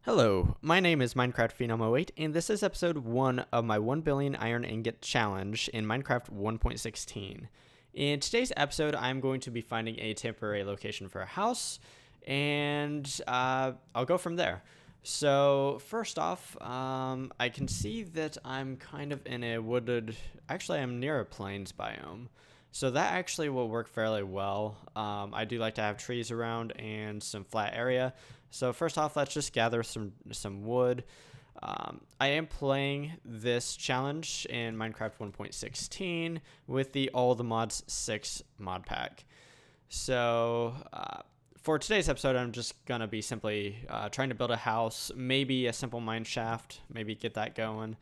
Hello, my name is Minecraft Phenom 08, and this is episode 1 of my 1 Billion Iron Ingot challenge in Minecraft 1.16. In today's episode, I'm going to be finding a temporary location for a house, and I'll go from there. So, first off, I can see that I'm kind of in a wooded, actually I'm near a plains biome. So that actually will work fairly well. I do like to have trees around and some flat area. So first off, let's just gather some wood. I am playing this challenge in Minecraft 1.16 with the All the Mods 6 mod pack. So for today's episode, I'm just going to be simply trying to build a house, maybe a simple mine shaft, maybe get that going,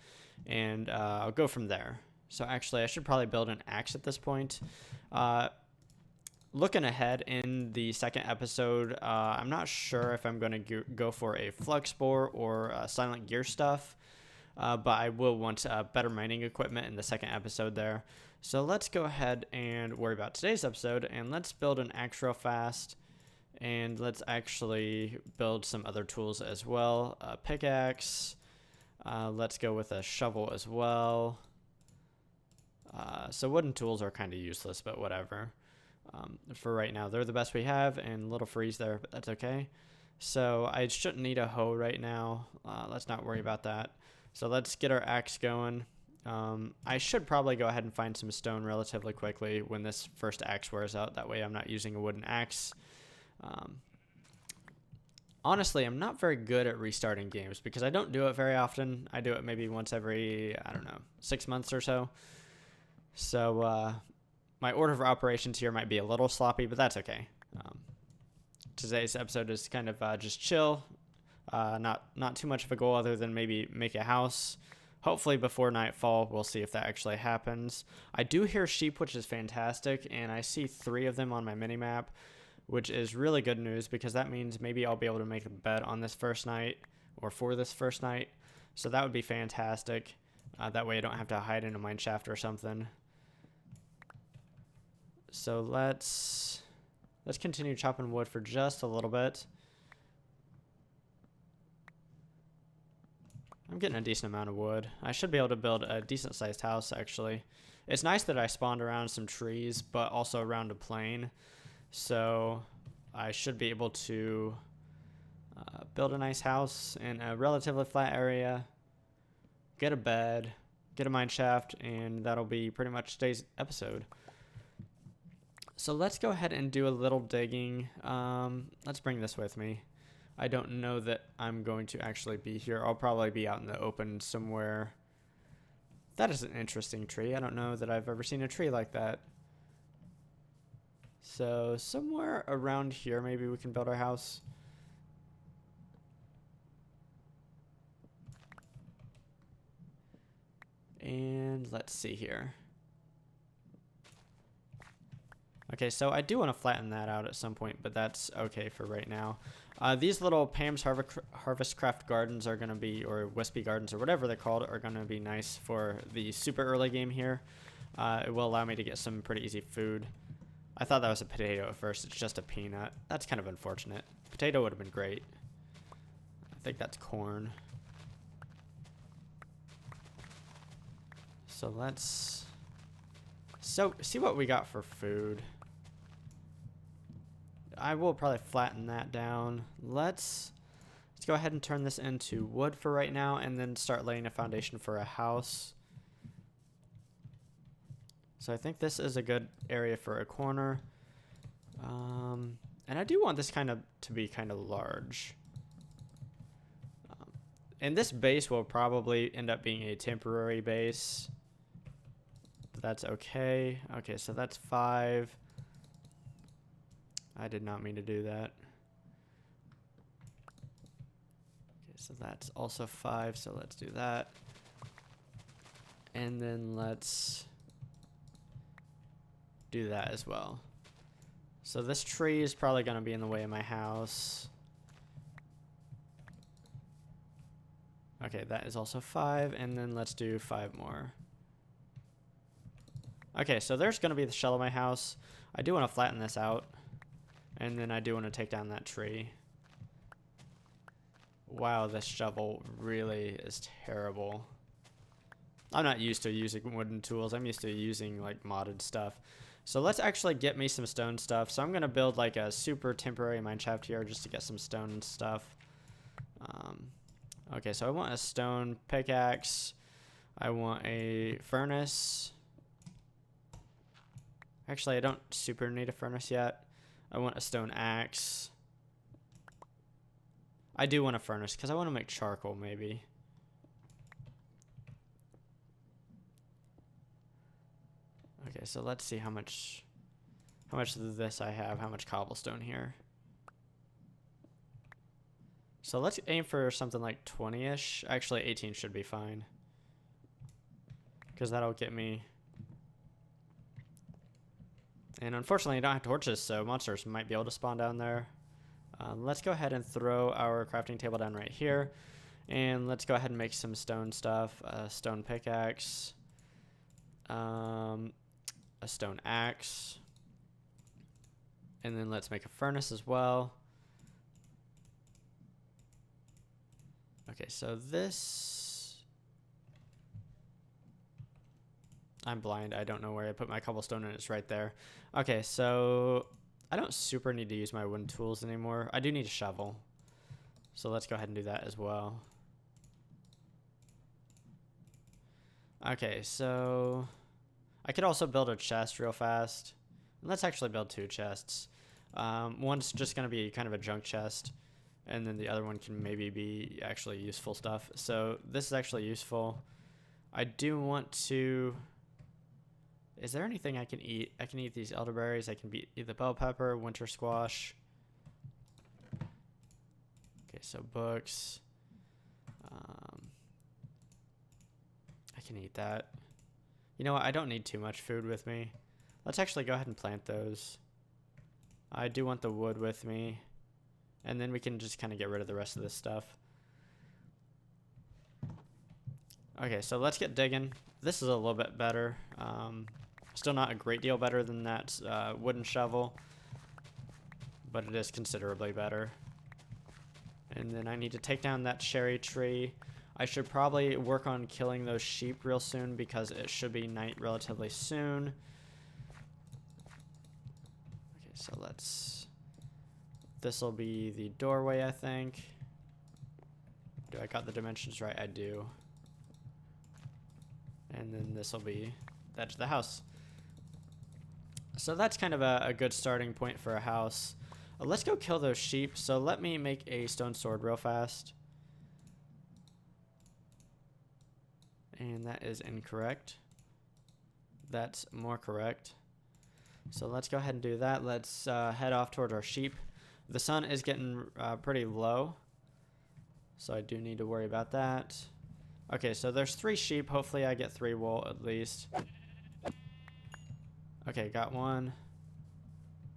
and I'll go from there. So actually, I should probably build an axe at this point. Looking ahead in the second episode, I'm not sure if I'm going to go for a flux bore or silent gear stuff, but I will want better mining equipment in the second episode there. So let's go ahead and worry about today's episode, and let's build an axe real fast, and let's actually build some other tools as well. A pickaxe. Let's go with a shovel as well. So wooden tools are kind of useless, but whatever. For right now, they're the best we have, and a little freeze there, but that's okay. So I shouldn't need a hoe right now. Let's not worry about that. So let's get our axe going. I should probably go ahead and find some stone relatively quickly when this first axe wears out. That way I'm not using a wooden axe. Honestly, I'm not very good at restarting games because I don't do it very often. I do it maybe once every, I don't know, 6 months or so. So my order of operations here might be a little sloppy, but that's okay. Today's episode is kind of just chill, not too much of a goal other than maybe make a house. Hopefully before nightfall, we'll see if that actually happens. I do hear sheep, which is fantastic, and I see 3 of them on my minimap, which is really good news because that means maybe I'll be able to make a bed on this first night or for this first night. So that would be fantastic. That way I don't have to hide in a mine shaft or something. So let's continue chopping wood for just a little bit. I'm getting a decent amount of wood. I should be able to build a decent sized house actually. It's nice that I spawned around some trees, but also around a plain. So I should be able to build a nice house in a relatively flat area, get a bed, get a mine shaft, and that'll be pretty much today's episode. So let's go ahead and do a little digging. Let's bring this with me. I don't know that I'm going to actually be here. I'll probably be out in the open somewhere. That is an interesting tree. I don't know that I've ever seen a tree like that. So somewhere around here, maybe we can build our house. And let's see here. Okay, so I do want to flatten that out at some point, but that's okay for right now. These little Pam's Harvest Craft Gardens are going to be, or Wispy Gardens, or whatever they're called, are going to be nice for the super early game here. It will allow me to get some pretty easy food. I thought that was a potato at first. It's just a peanut. That's kind of unfortunate. Potato would have been great. I think that's corn. So let's see what we got for food. I will probably flatten that down. Let's go ahead and turn this into wood for right now and then start laying a foundation for a house. So I think this is a good area for a corner. And I do want this to be kind of large. And this base will probably end up being a temporary base. But that's okay. Okay, so that's 5. I did not mean to do that. Okay, so that's also 5, so let's do that. And then let's do that as well. So this tree is probably going to be in the way of my house. Okay, that is also 5, and then let's do 5 more. Okay, so there's going to be the shell of my house. I do want to flatten this out. And then I do want to take down that tree. Wow, this shovel really is terrible. I'm not used to using wooden tools. I'm used to using like modded stuff. So let's actually get me some stone stuff. So I'm going to build like a super temporary mineshaft here just to get some stone stuff. Okay, so I want a stone pickaxe. I want a furnace. Actually, I don't super need a furnace yet. I want a stone axe. I do want a furnace because I want to make charcoal maybe. Okay, so let's see how much of this I have, how much cobblestone here. So let's aim for something like 20-ish. Actually, 18 should be fine. Because that'll get me. And unfortunately, I don't have torches, so monsters might be able to spawn down there. Let's go ahead and throw our crafting table down right here. And let's go ahead and make some stone stuff. A stone pickaxe. A stone axe. And then let's make a furnace as well. Okay, so this... I'm blind. I don't know where I put my cobblestone and it's right there. Okay, so I don't super need to use my wooden tools anymore. I do need a shovel. So let's go ahead and do that as well. Okay, so I could also build a chest real fast. Let's actually build 2 chests. One's just going to be kind of a junk chest. And then the other one can maybe be actually useful stuff. So this is actually useful. I do want to... Is there anything I can eat? I can eat these elderberries. I can eat the bell pepper, winter squash. Okay, so books. I can eat that. You know what? I don't need too much food with me. Let's actually go ahead and plant those. I do want the wood with me. And then we can just kind of get rid of the rest of this stuff. Okay, so let's get digging. This is a little bit better. Still not a great deal better than that wooden shovel, but it is considerably better. And then I need to take down that cherry tree. I should probably work on killing those sheep real soon because it should be night relatively soon. Okay, so let's... This will be the doorway, I think. Do I got the dimensions right? I do. And then this will be that's the house. So that's kind of a good starting point for a house. Let's go kill those sheep. So let me make a stone sword real fast. And that is incorrect. That's more correct. So let's go ahead and do that. Let's head off towards our sheep. The sun is getting pretty low, so I do need to worry about that. Okay, so there's 3 sheep. Hopefully I get 3 wool at least. Okay, got 1.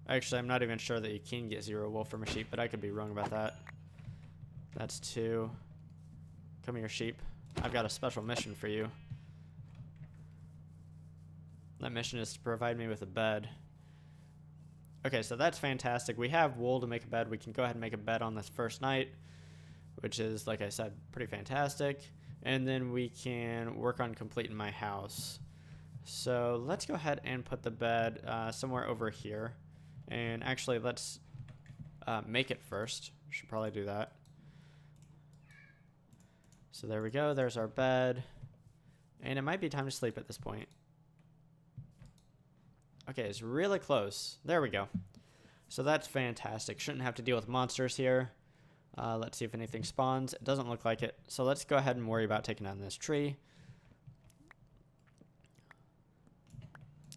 Actually, I'm not even sure that you can get 0 wool from a sheep, but I could be wrong about that. That's 2. Come here, sheep. I've got a special mission for you. That mission is to provide me with a bed. Okay, so that's fantastic. We have wool to make a bed. We can go ahead and make a bed on this first night, which is, like I said, pretty fantastic. And then we can work on completing my house. So let's go ahead and put the bed somewhere over here. And actually, let's make it first. Should probably do that. So there we go. There's our bed. And it might be time to sleep at this point. Okay, it's really close. There we go. So that's fantastic. Shouldn't have to deal with monsters here. Let's see if anything spawns. It doesn't look like it. So let's go ahead and worry about taking down this tree.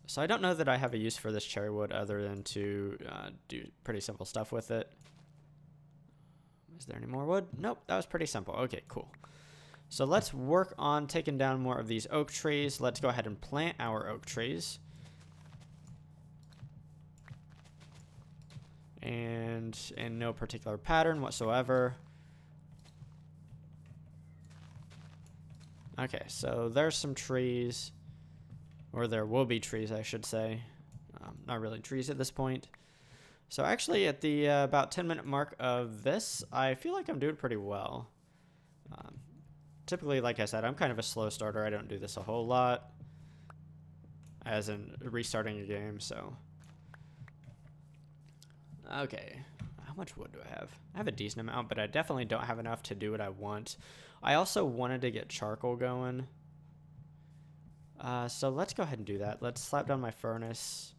So I don't know that I have a use for this cherry wood other than to do pretty simple stuff with it. Is there any more wood? Nope, that was pretty simple. Okay, cool. So let's work on taking down more of these oak trees. Let's go ahead and plant our oak trees. And in no particular pattern whatsoever. Okay, so there's some trees, or there will be trees, I should say. Not really trees at this point. So actually at the about 10-minute mark of this, I feel like I'm doing pretty well. Typically, like I said, I'm kind of a slow starter. I don't do this a whole lot, as in restarting a game, so. Okay, how much wood do I have? I have a decent amount, but I definitely don't have enough to do what I want. I also wanted to get charcoal going. So let's go ahead and do that. Let's slap down my furnace.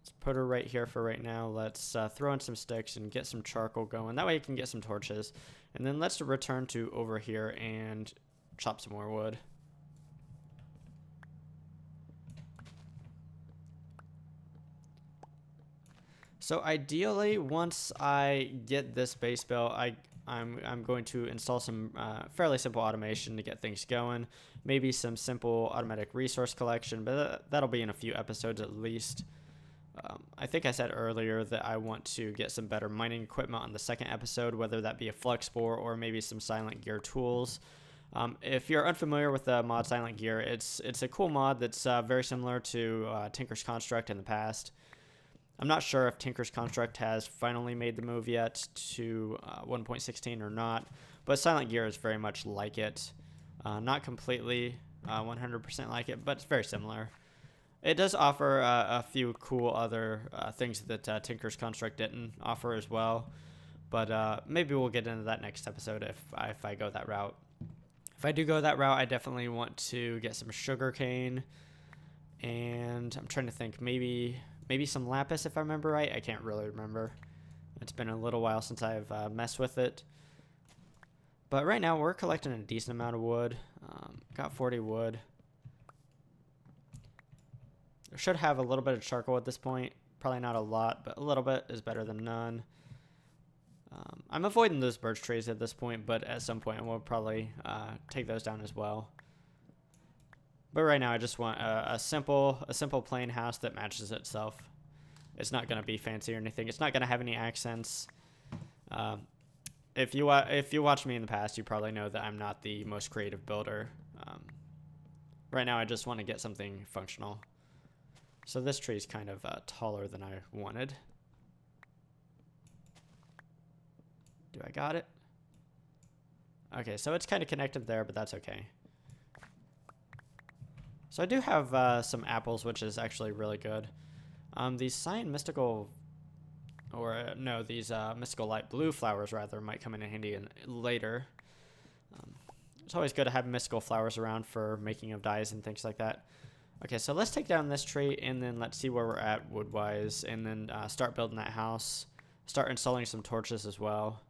Let's put her right here for right now. Let's throw in some sticks and get some charcoal going. That way you can get some torches. And then let's return to over here and chop some more wood. So ideally, once I get this base built, I'm going to install some fairly simple automation to get things going. Maybe some simple automatic resource collection, but that'll be in a few episodes at least. I think I said earlier that I want to get some better mining equipment on the second episode, whether that be a flux bore or maybe some silent gear tools. If you're unfamiliar with the mod Silent Gear, it's a cool mod that's very similar to Tinker's Construct in the past. I'm not sure if Tinker's Construct has finally made the move yet to 1.16 or not, but Silent Gear is very much like it. Not completely 100% like it, but it's very similar. It does offer a few cool other things that Tinker's Construct didn't offer as well, but maybe we'll get into that next episode if I go that route. If I do go that route, I definitely want to get some sugarcane, and I'm trying to think, maybe some lapis if I remember right. I can't really remember. It's been a little while since I've messed with it. But right now we're collecting a decent amount of wood. Got 40 wood. I should have a little bit of charcoal at this point. Probably not a lot, but a little bit is better than none. I'm avoiding those birch trees at this point, but at some point we'll probably take those down as well. But right now I just want a simple plain house that matches itself. It's not going to be fancy or anything. It's not going to have any accents. If you watched me in the past, you probably know that I'm not the most creative builder. Right now I just want to get something functional. So this tree is kind of taller than I wanted. Do I got it? Okay, so it's kind of connected there, but that's okay. So I do have some apples, which is actually really good. These cyan mystical, or no, these mystical light blue flowers rather might come in handy later. It's always good to have mystical flowers around for making of dyes and things like that. Okay, so let's take down this tree and then let's see where we're at wood-wise, and then start building that house. Start installing some torches as well.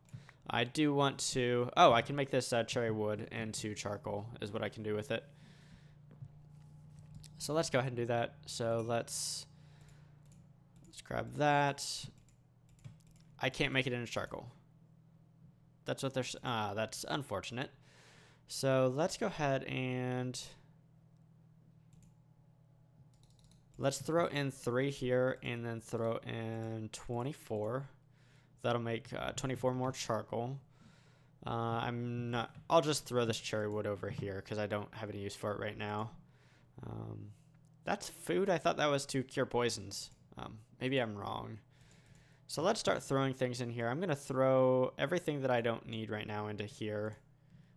I do want to... Oh, I can make this cherry wood into charcoal is what I can do with it. So let's go ahead and do that. So let's grab that. I can't make it into charcoal. That's what there's... that's unfortunate. So let's go ahead and... Let's throw in 3 here and then throw in 24. That'll make 24 more charcoal. I'll just throw this cherry wood over here because I don't have any use for it right now. That's food. I thought that was to cure poisons. Maybe I'm wrong. So let's start throwing things in here. I'm going to throw everything that I don't need right now into here.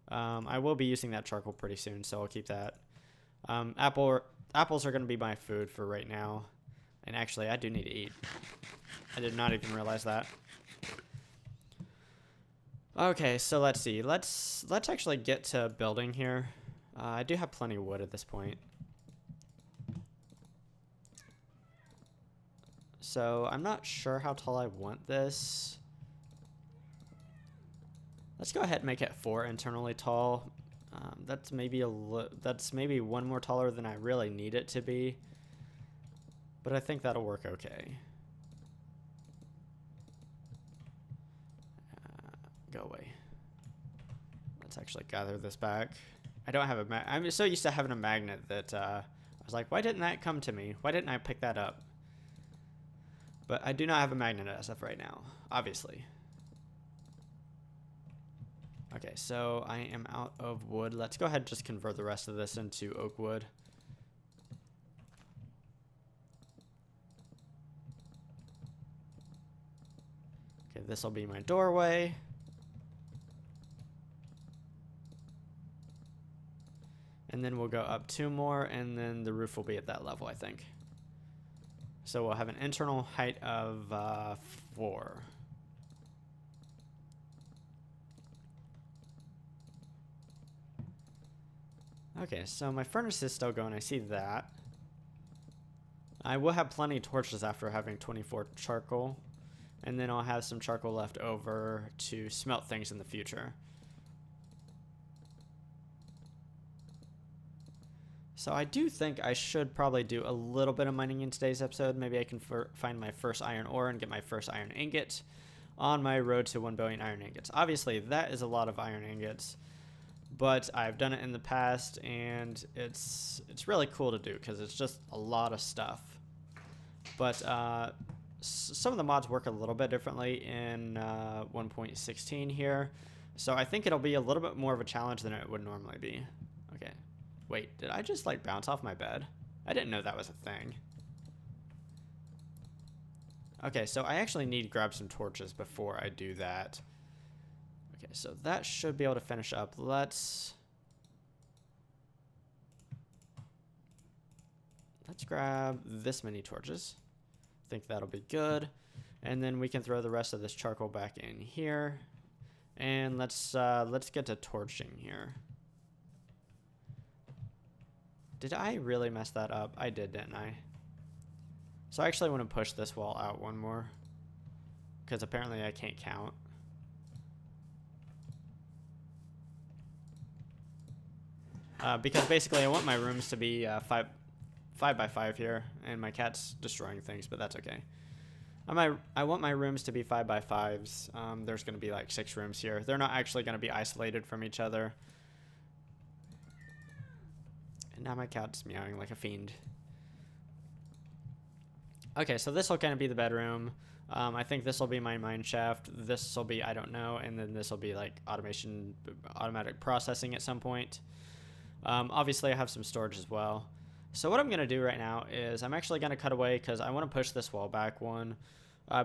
I will be using that charcoal pretty soon, so I'll keep that. Apples are going to be my food for right now. And actually, I do need to eat. I did not even realize that. Okay, so let's see. Let's actually get to building here. I do have plenty of wood at this point. So I'm not sure how tall I want this. Let's go ahead and make it 4 internally tall. That's maybe one more taller than I really need it to be, but I think that'll work okay. Go away. Let's actually gather this back. I don't have a I'm so used to having a magnet that I was like, why didn't that come to me? Why didn't I pick that up? But I do not have a magnet as of right now, obviously. Okay, so I am out of wood. Let's go ahead and just convert the rest of this into oak wood. This will be my doorway. And then we'll go up 2 more, and then the roof will be at that level, I think. So we'll have an internal height of 4. Okay, so my furnace is still going. I see that. I will have plenty of torches after having 24 charcoal. And then I'll have some charcoal left over to smelt things in the future. So I do think I should probably do a little bit of mining in today's episode. Maybe I can find my first iron ore and get my first iron ingot on my road to 1 billion iron ingots. Obviously, that is a lot of iron ingots, but I've done it in the past, and it's really cool to do because it's just a lot of stuff. But some of the mods work a little bit differently in 1.16 here, so I think it'll be a little bit more of a challenge than it would normally be. Okay. Wait, did I just like bounce off my bed? I didn't know that was a thing. Okay, so I actually need to grab some torches before I do that. Okay, so that should be able to finish up. Let's grab this many torches. I think that'll be good. And then we can throw the rest of this charcoal back in here. And let's get to torching here. Did I really mess that up? I did, didn't I? So I actually want to push this wall out 1 more, because apparently I can't count. Because basically I want my rooms to be 5 by 5 here, and my cat's destroying things, but that's okay. I want my rooms to be 5 by 5s. There's going to be like 6 rooms here. They're not actually going to be isolated from each other. And now my cat's meowing like a fiend. Okay, so this will kind of be the bedroom. I think this will be my mine shaft. This will be, I don't know, and then this will be like automatic processing at some point. Obviously, I have some storage as well. So what I'm going to do right now is I'm actually going to cut away because I want to push this wall back 1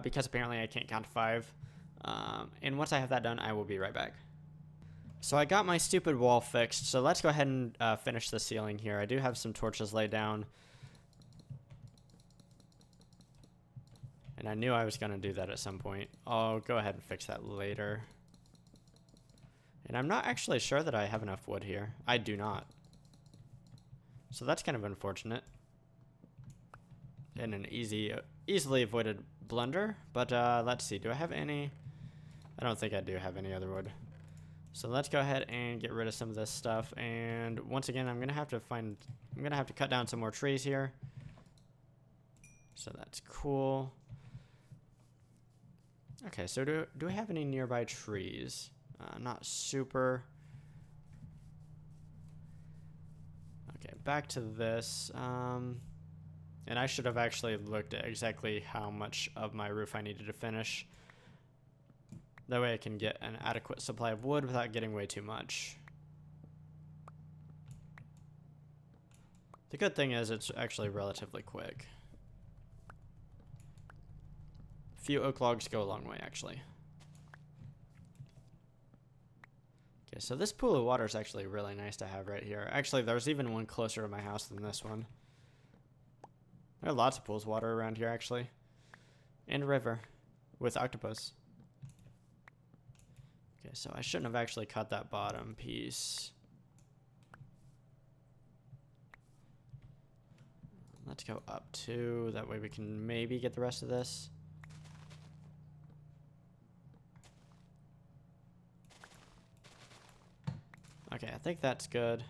because apparently I can't count to 5. And once I have that done, I will be right back. So I got my stupid wall fixed, so let's go ahead and finish the ceiling here. I do have some torches laid down. And I knew I was going to do that at some point. I'll go ahead and fix that later. And I'm not actually sure that I have enough wood here. I do not. So that's kind of unfortunate. And an easily avoided blunder. But let's see, do I have any? I don't think I do have any other wood. So let's go ahead and get rid of some of this stuff. And once again, I'm gonna have to cut down some more trees here. So that's cool. Okay, so do I have any nearby trees? Not super. Okay, back to this. And I should have actually looked at exactly how much of my roof I needed to finish. That way I can get an adequate supply of wood without getting way too much. The good thing is it's actually relatively quick. A few oak logs go a long way, actually. Okay, so this pool of water is actually really nice to have right here. Actually, there's even one closer to my house than this one. There are lots of pools of water around here, actually. And a river with octopus. Okay, so I shouldn't have actually cut that bottom piece. Let's go up 2. That way we can maybe get the rest of this. Okay, I think that's good.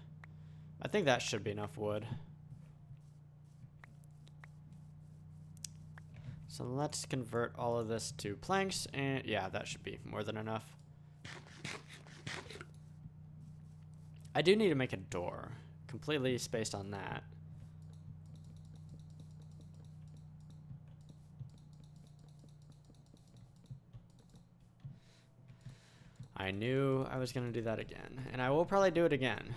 I think that should be enough wood. So let's convert all of this to planks, and yeah, that should be more than enough. I do need to make a door, completely spaced on that. I knew I was going to do that again, and I will probably do it again.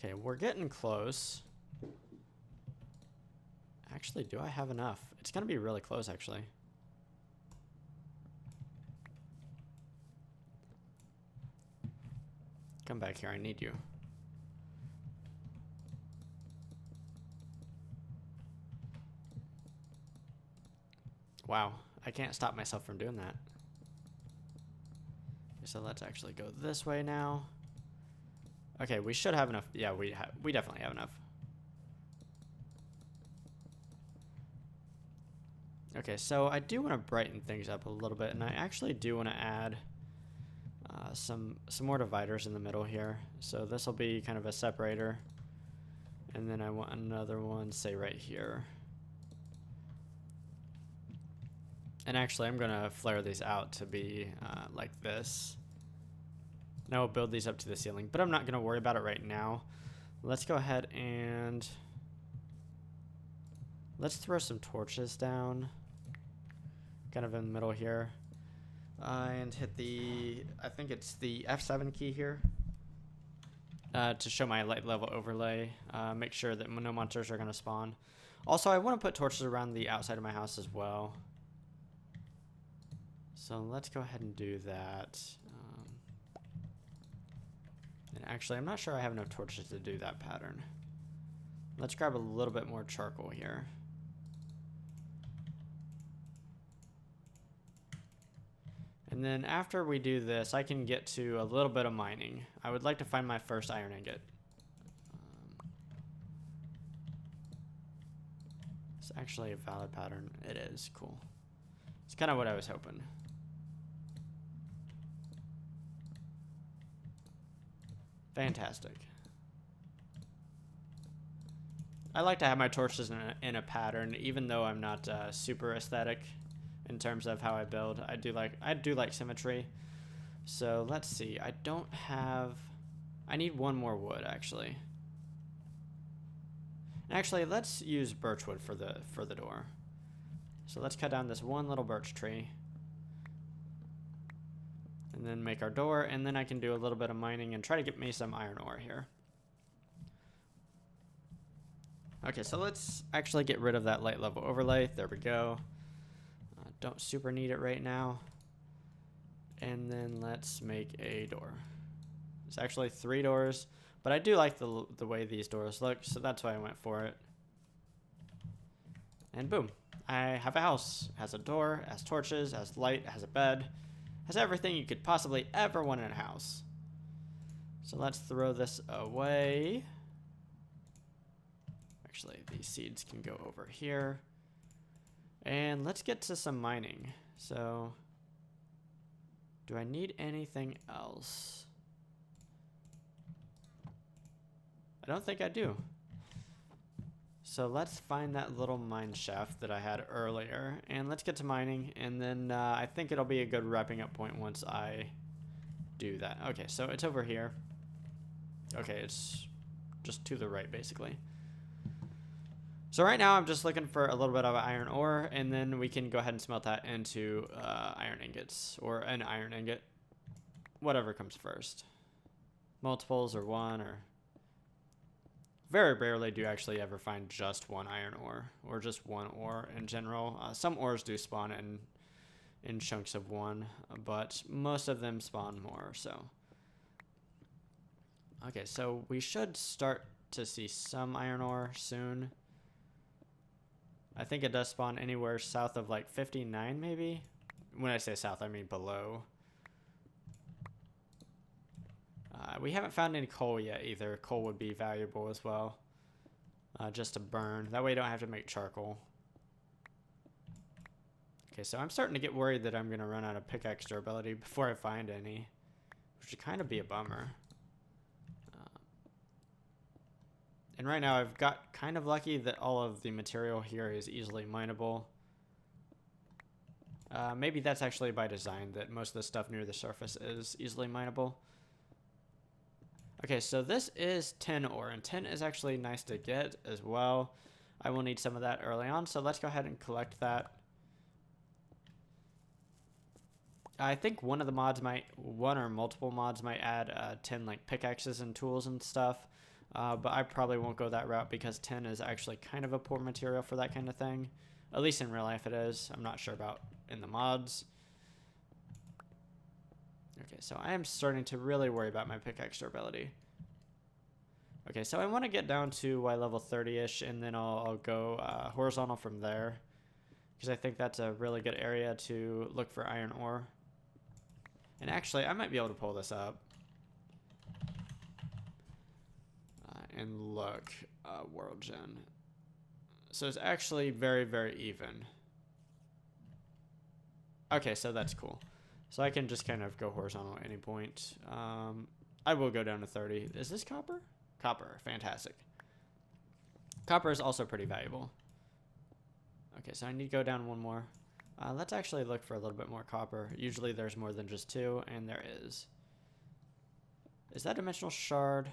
Okay, we're getting close. Actually, do I have enough? It's gonna be really close, actually. Come back here, I need you. Wow, I can't stop myself from doing that. So let's actually go this way now. Okay, we should have enough. Yeah, we definitely have enough. Okay, so I do want to brighten things up a little bit, and I actually do want to add some more dividers in the middle here. So this will be kind of a separator, and then I want another one, say right here. And actually, I'm gonna flare these out to be like this. And I will build these up to the ceiling, but I'm not gonna worry about it right now. Let's go ahead and let's throw some torches down, kind of in the middle here, and hit the, I think it's the F7 key here, to show my light level overlay. Make sure that no monsters are gonna spawn. Also, I want to put torches around the outside of my house as well. So let's go ahead and do that. And actually, I'm not sure I have enough torches to do that pattern. Let's grab a little bit more charcoal here. And then after we do this, I can get to a little bit of mining. I would like to find my first iron ingot. It's actually a valid pattern. It is. Cool. It's kind of what I was hoping. Fantastic. I like to have my torches in a pattern, even though I'm not super aesthetic in terms of how I build. I do like symmetry. So let's see. I need one more wood actually. Actually, let's use birchwood for the door. So let's cut down this one little birch tree. And then make our door, and then I can do a little bit of mining and try to get me some iron ore here. Okay, so let's actually get rid of that light level overlay. There we go. Don't super need it right now. And then let's make a door. It's actually 3 doors, but I do like the way these doors look, so that's why I went for it. And boom, I have a house. It has a door, has torches, has light, has a bed. Has everything you could possibly ever want in a house. So let's throw this away. Actually, these seeds can go over here. And let's get to some mining. So, do I need anything else? I don't think I do. So let's find that little mine shaft that I had earlier, and let's get to mining, and then I think it'll be a good wrapping up point once I do that. Okay, so it's over here. Okay, it's just to the right, basically. So right now I'm just looking for a little bit of iron ore, and then we can go ahead and smelt that into iron ingots, or an iron ingot. Whatever comes first. Multiples, or one, or... Very rarely do you actually ever find just one iron ore, or just one ore in general. Some ores do spawn in chunks of one, but most of them spawn more, so. Okay, so we should start to see some iron ore soon. I think it does spawn anywhere south of like 59 maybe. When I say south, I mean below. We haven't found any coal yet either. Coal would be valuable as well, just to burn. That way you don't have to make charcoal. Okay, so I'm starting to get worried that I'm going to run out of pickaxe durability before I find any, which would kind of be a bummer. And right now I've got kind of lucky that all of the material here is easily mineable. Maybe that's actually by design, that most of the stuff near the surface is easily mineable. Okay, so this is tin ore, and tin is actually nice to get as well. I will need some of that early on, so let's go ahead and collect that. I think one or multiple mods might add tin like pickaxes and tools and stuff. But I probably won't go that route because tin is actually kind of a poor material for that kind of thing. At least in real life it is. I'm not sure about in the mods. Okay, so I am starting to really worry about my pickaxe durability. Okay, so I want to get down to Y level 30-ish, and then I'll go horizontal from there. Because I think that's a really good area to look for iron ore. And actually, I might be able to pull this up. And look, world gen. So it's actually very, very even. Okay, so that's cool. So I can just kind of go horizontal at any point. I will go down to 30. Is this copper? Copper, fantastic. Copper is also pretty valuable. Okay, so I need to go down one more. Let's actually look for a little bit more copper. Usually there's more than just 2, and there is. Is that dimensional shard?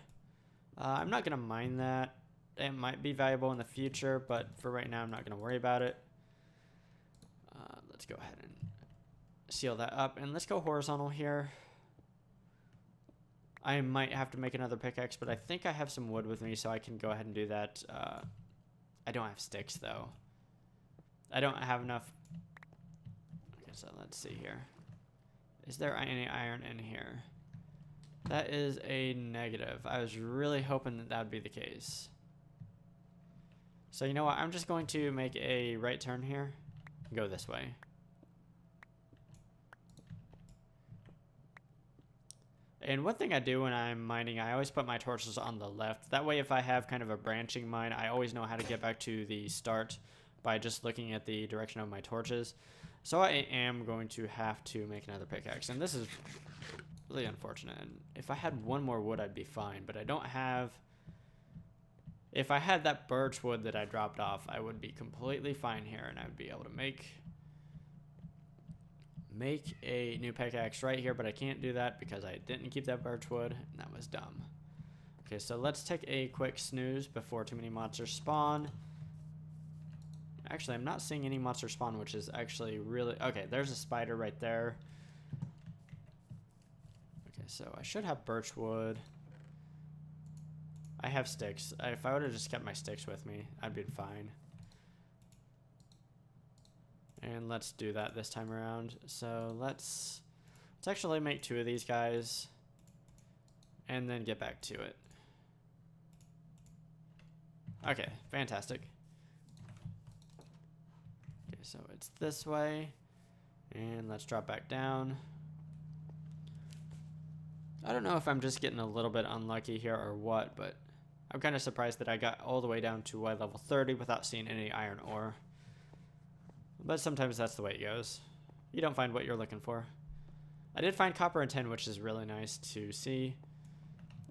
I'm not going to mine that. It might be valuable in the future, but for right now I'm not going to worry about it. Let's go ahead and seal that up, and let's go horizontal here. I might have to make another pickaxe, but I think I have some wood with me, so I can go ahead and do that. I don't have sticks, though. I don't have enough. Okay, so let's see here. Is there any iron in here? That is a negative. I was really hoping that that would be the case. So you know what? I'm just going to make a right turn here. Go this way. And one thing I do when I'm mining, I always put my torches on the left. That way if I have kind of a branching mine, I always know how to get back to the start by just looking at the direction of my torches. So I am going to have to make another pickaxe. And this is really unfortunate. And if I had one more wood, I'd be fine. But I don't have... If I had that birch wood that I dropped off, I would be completely fine here. And I would be able to make a new pickaxe right here. But I can't do that because I didn't keep that birch wood. And that was dumb. Okay, so let's take a quick snooze before too many monsters spawn. Actually, I'm not seeing any monster spawn, which is actually really... Okay, there's a spider right there. Okay, so I should have birch wood. I have sticks. If I would have just kept my sticks with me, I'd be fine. And let's do that this time around. So let's actually make 2 of these guys. And then get back to it. Okay, fantastic. So it's this way, and let's drop back down. I don't know if I'm just getting a little bit unlucky here or what, but I'm kind of surprised that I got all the way down to Y level 30 without seeing any iron ore. But sometimes that's the way it goes. You don't find what you're looking for. I did find copper and tin, which is really nice to see.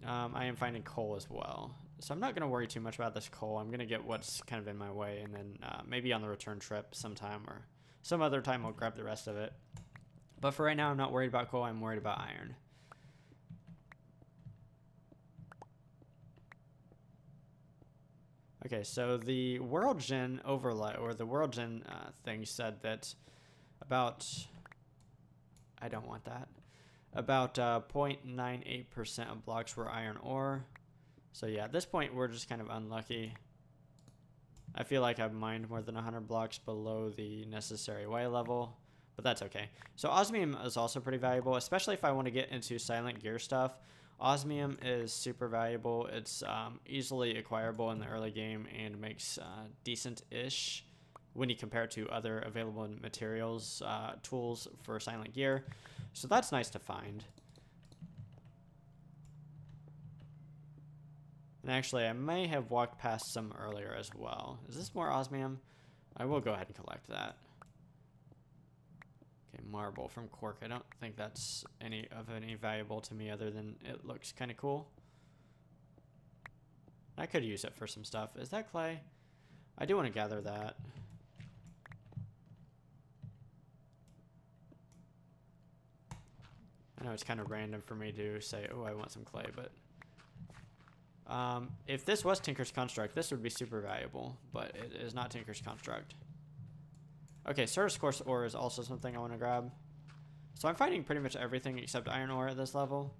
I am finding coal as well. So I'm not going to worry too much about this coal. I'm going to get what's kind of in my way, and then maybe on the return trip sometime or some other time I'll grab the rest of it. But for right now, I'm not worried about coal. I'm worried about iron. Okay, so the World Gen overlay, or the World Gen thing said that about... I don't want that. About 0.98% of blocks were iron ore. So yeah, at this point, we're just kind of unlucky. I feel like I've mined more than 100 blocks below the necessary Y level, but that's okay. So osmium is also pretty valuable, especially if I want to get into silent gear stuff. Osmium is super valuable. It's easily acquirable in the early game and makes decent-ish when you compare it to other available materials, tools for silent gear. So that's nice to find. And actually, I may have walked past some earlier as well. Is this more osmium? I will go ahead and collect that. Okay, marble from cork. I don't think that's any valuable to me other than it looks kind of cool. I could use it for some stuff. Is that clay? I do want to gather that. I know it's kind of random for me to say, oh, I want some clay, but... if this was Tinker's Construct, this would be super valuable, but it is not Tinker's Construct. Okay, Source Course ore is also something I want to grab. So I'm finding pretty much everything except iron ore at this level,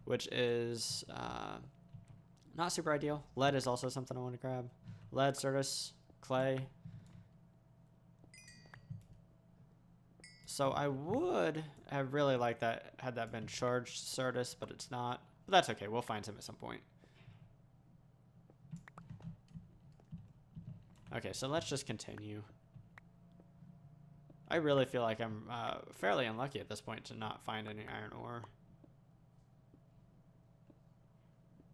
which is Not super ideal. Lead is also something I want to grab. Lead, Certus, clay. So I would have really liked that had that been charged Certus, but it's not. But that's okay. We'll find some at some point. Okay, so let's just continue. I really feel like I'm fairly unlucky at this point to not find any iron ore.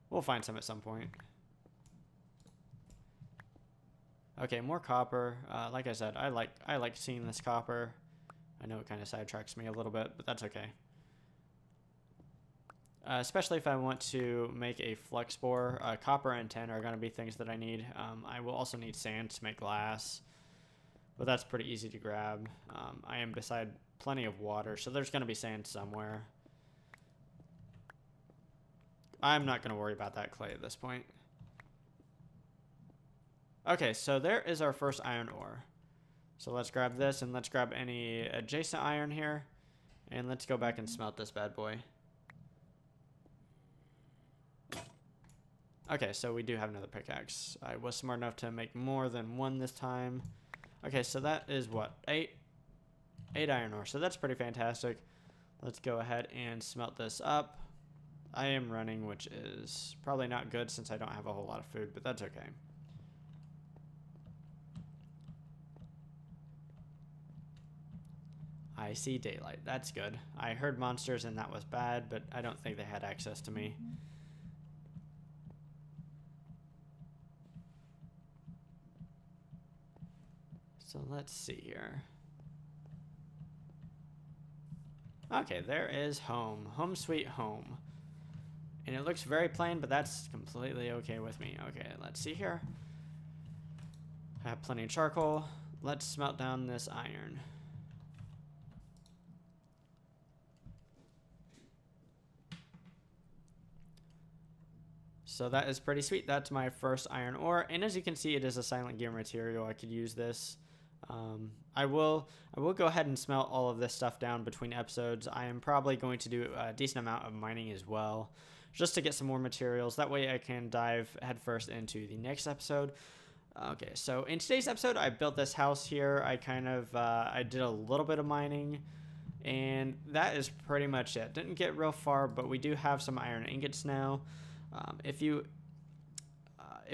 We'll find some at some point. Okay, more copper. Like I said, I like seeing this copper. I know it kind of sidetracks me a little bit, but that's okay. Especially if I want to make a flux bore. Copper and tin are going to be things that I need. I will also need sand to make glass, but that's pretty easy to grab. I am beside plenty of water, so there's going to be sand somewhere. I'm not going to worry about that clay at this point. Okay, so there is our first iron ore. So let's grab this, and let's grab any adjacent iron here, and let's go back and smelt this bad boy. Okay, so we do have another pickaxe. I was smart enough to make more than one this time. Okay, so that is what? 8 iron ore. So that's pretty fantastic. Let's go ahead and smelt this up. I am running, which is probably not good since I don't have a whole lot of food, but that's okay. I see daylight. That's good. I heard monsters and that was bad, but I don't think they had access to me. So let's see here. Okay, there is home. Home sweet home. And it looks very plain, but that's completely okay with me. Okay, let's see here. I have plenty of charcoal. Let's smelt down this iron. So that is pretty sweet. That's my first iron ore. And as you can see, it is a silent gear material. I could use this. I will go ahead and smelt all of this stuff down between episodes. I am probably going to do a decent amount of mining as well, just to get some more materials. That way I can dive headfirst into the next episode. Okay, so in today's episode, I built this house here. I did a little bit of mining, and that is pretty much it. Didn't get real far, but we do have some iron ingots now. If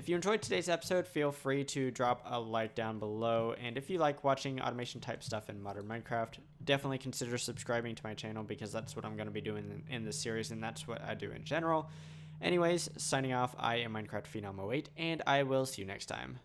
you enjoyed today's episode, feel free to drop a like down below. And if you like watching automation type stuff in modern Minecraft, definitely consider subscribing to my channel, because that's what I'm going to be doing in this series, and that's what I do in general. Anyways, signing off, I am Minecraft Phenom 08, and I will see you next time.